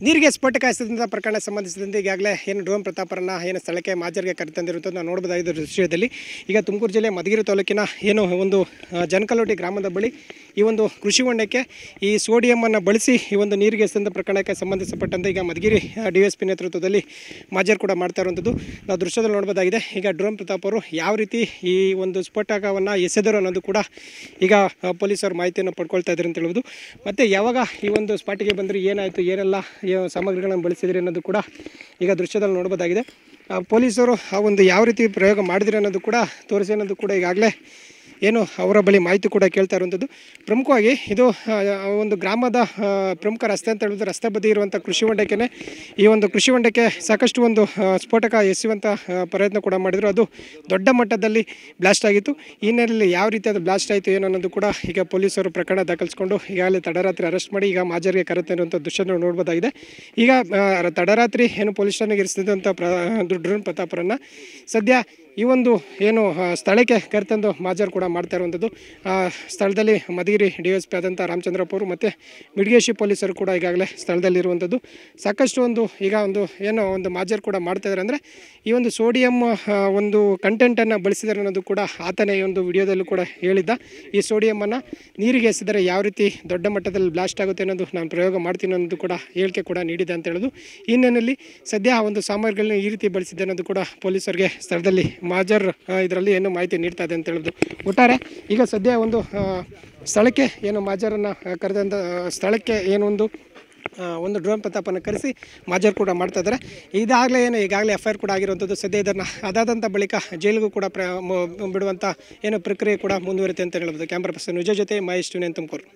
ನೀರಿಗೆ ಸ್ಫೋಟಕ ಎಸೆದಂಥ ಪ್ರಕರಣ ಸಂಬಂಧಿಸಿದಂತೆ ಈಗಾಗಲೇ ಏನು ಡ್ರೋನ್ ಪ್ರತಾಪರನ್ನು ಏನು ಸ್ಥಳಕ್ಕೆ ಮಾಜರಿಗೆ ಕರೆತಂದಿರುವಂಥದ್ದು ನಾವು ನೋಡಬಹುದಾಗಿದ್ದ ದೃಶ್ಯದಲ್ಲಿ ಈಗ ತುಮಕೂರು ಜಿಲ್ಲೆ ಮಧುಗಿರಿ ತಾಲೂಕಿನ ಏನು ಒಂದು ಜನಕಲೋಟಿ ಗ್ರಾಮದ ಬಳಿ ಈ ಒಂದು ಕೃಷಿ ಹೊಂಡಕ್ಕೆ ಈ ಸೋಡಿಯಮನ್ನು ಬಳಸಿ ಈ ಒಂದು ನೀರಿಗೆ ಎಸೆದಂಥ ಪ್ರಕರಣಕ್ಕೆ ಸಂಬಂಧಿಸಪಟ್ಟಂತೆ ಈಗ ಮಧುಗಿರಿ DSP ನೇತೃತ್ವದಲ್ಲಿ ಮಾಜರ್ ಕೂಡ ಮಾಡ್ತಾ ಇರುವಂಥದ್ದು ನಾವು ದೃಶ್ಯದಲ್ಲಿ ನೋಡಬಹುದಾಗಿದೆ. ಈಗ ಡ್ರೋನ್ ಪ್ರತಾಪ್ ಅವರು ಯಾವ ರೀತಿ ಈ ಒಂದು ಸ್ಫೋಟಕವನ್ನು ಎಸೆದರು ಅನ್ನೋದು ಕೂಡ ಈಗ ಪೊಲೀಸರು ಮಾಹಿತಿಯನ್ನು ಪಡ್ಕೊಳ್ತಾ ಇದ್ದಾರೆ ಅಂತ ಹೇಳ್ಬೋದು. ಮತ್ತು ಯಾವಾಗ ಈ ಒಂದು ಸ್ಪಾಟಿಗೆ ಬಂದರೆ ಏನಾಯಿತು, ಏನೆಲ್ಲ ಸಾಮಗ್ರಿಗಳನ್ನು ಬಳಸಿದ್ರಿ ಅನ್ನೋದು ಕೂಡ ಈಗ ದೃಶ್ಯದಲ್ಲಿ ನೋಡಬಹುದಾಗಿದೆ. ಪೊಲೀಸರು ಆ ಒಂದು ಯಾವ ರೀತಿ ಪ್ರಯೋಗ ಮಾಡಿದ್ರಿ ಅನ್ನೋದು ಕೂಡ ತೋರಿಸಿ ಅನ್ನೋದು ಕೂಡ ಈಗಾಗಲೇ ಏನು ಅವರ ಬಳಿ ಮಾಹಿತಿ ಕೂಡ ಕೇಳ್ತಾ ಇರುವಂಥದ್ದು. ಪ್ರಮುಖವಾಗಿ ಇದು ಒಂದು ಗ್ರಾಮದ ಪ್ರಮುಖ ರಸ್ತೆ ಅಂತ ಹೇಳಿದ್ರೆ ರಸ್ತೆ ಬದಿ ಇರುವಂಥ ಕೃಷಿ ಹೊಂಡಕ್ಕೆ ಈ ಒಂದು ಕೃಷಿ ಹೊಂಡಕ್ಕೆ ಸಾಕಷ್ಟು ಒಂದು ಸ್ಫೋಟಕ ಎಸೆಯುವಂಥ ಪ್ರಯತ್ನ ಕೂಡ ಮಾಡಿದರು. ಅದು ದೊಡ್ಡ ಮಟ್ಟದಲ್ಲಿ ಬ್ಲಾಸ್ಟ್ ಆಗಿತ್ತು. ಈ ಹಿನ್ನೆಲೆಯಲ್ಲಿ ಯಾವ ರೀತಿ ಅದು ಬ್ಲಾಸ್ಟ್ ಆಯಿತು ಏನು ಅನ್ನೋದು ಕೂಡ ಈಗ ಪೊಲೀಸರು ಪ್ರಕರಣ ದಾಖಲಿಸಿಕೊಂಡು ಈಗಾಗಲೇ ತಡರಾತ್ರಿ ಅರೆಸ್ಟ್ ಮಾಡಿ ಈಗ ಮಾಜರಿಗೆ ಕರೆತಂದಿರುವಂಥ ದೃಶ್ಯ ನೋಡ್ಬೋದಾಗಿದೆ. ಈಗ ತಡರಾತ್ರಿ ಏನು ಪೊಲೀಸ್ ಠಾಣೆಗೆ ಇರಿಸಿದಂಥ ಡ್ರೋನ್ ಪ್ರತಾಪರನ್ನು ಸದ್ಯ ಈ ಒಂದು ಏನು ಸ್ಥಳಕ್ಕೆ ಕರೆತಂದು ಮಾಜರ್ ಕೂಡ ಮಾಡ್ತಾ ಇರುವಂಥದ್ದು. ಸ್ಥಳದಲ್ಲಿ ಮಧುಗಿರಿ DSP ಆದಂಥ ರಾಮಚಂದ್ರಪ್ಪ ಅವರು ಮತ್ತು ಮಿಡ್ಗೇಶಿ ಪೊಲೀಸರು ಕೂಡ ಈಗಾಗಲೇ ಸ್ಥಳದಲ್ಲಿರುವಂಥದ್ದು. ಸಾಕಷ್ಟು ಒಂದು ಈಗ ಒಂದು ಏನೋ ಒಂದು ಮಾಜರ್ ಕೂಡ ಮಾಡ್ತಾಯಿದ್ದಾರೆ ಅಂದರೆ ಈ ಒಂದು ಸೋಡಿಯಂ ಒಂದು ಕಂಟೆಂಟನ್ನು ಬಳಸಿದ್ದಾರೆ ಅನ್ನೋದು ಕೂಡ ಆತನೇ ಈ ಒಂದು ವಿಡಿಯೋದಲ್ಲೂ ಕೂಡ ಹೇಳಿದ್ದ. ಈ ಸೋಡಿಯಮನ್ನು ನೀರಿಗೆ ಎಸೆದರೆ ಯಾವ ರೀತಿ ದೊಡ್ಡ ಮಟ್ಟದಲ್ಲಿ ಬ್ಲಾಸ್ಟ್ ಆಗುತ್ತೆ ಅನ್ನೋದು ನಾನು ಪ್ರಯೋಗ ಮಾಡ್ತೀನಿ ಅನ್ನೋದು ಕೂಡ ಹೇಳಿಕೆ ಕೂಡ ನೀಡಿದೆ ಅಂತ ಹೇಳೋದು. ಈ ಹಿನ್ನೆಲೆಯಲ್ಲಿ ಸದ್ಯ ಆ ಒಂದು ಸಾಮಗ್ರಿಗಳನ್ನ ಈ ರೀತಿ ಬಳಸಿದ್ದೆ ಅನ್ನೋದು ಕೂಡ ಪೊಲೀಸರಿಗೆ ಸ್ಥಳದಲ್ಲಿ ಮಾಜರ್ ಇದರಲ್ಲಿ ಏನು ಮಾಹಿತಿ ನೀಡ್ತಾ ಇದೆ ಅಂತ ಹೇಳೋದು. ಒಟ್ಟಾರೆ ಈಗ ಸದ್ಯ ಒಂದು ಸ್ಥಳಕ್ಕೆ ಏನು ಮಾಜರನ್ನು ಕರೆದಂಥ ಸ್ಥಳಕ್ಕೆ ಏನು ಒಂದು ಡ್ರೋನ್ ಪ್ರತಾಪನ್ನು ಕರೆಸಿ ಮಾಜರ್ ಕೂಡ ಮಾಡ್ತಾ ಇದ್ದಾರೆ. ಈಗಾಗಲೇ FIR ಕೂಡ ಆಗಿರುವಂಥದ್ದು. ಸದ್ಯ ಇದನ್ನು ಅದಾದಂಥ ಬಳಿಕ ಜೈಲಿಗೂ ಕೂಡ ಬಿಡುವಂಥ ಏನು ಪ್ರಕ್ರಿಯೆ ಕೂಡ ಮುಂದುವರಿತೆ ಅಂತ ಹೇಳ್ಬೋದು. ಕ್ಯಾಮ್ರಾ ಪರ್ಸನ್ ವಿಜಯ್ ಜೊತೆ ಮಹೇಶ್ ತುಮಕೂರು.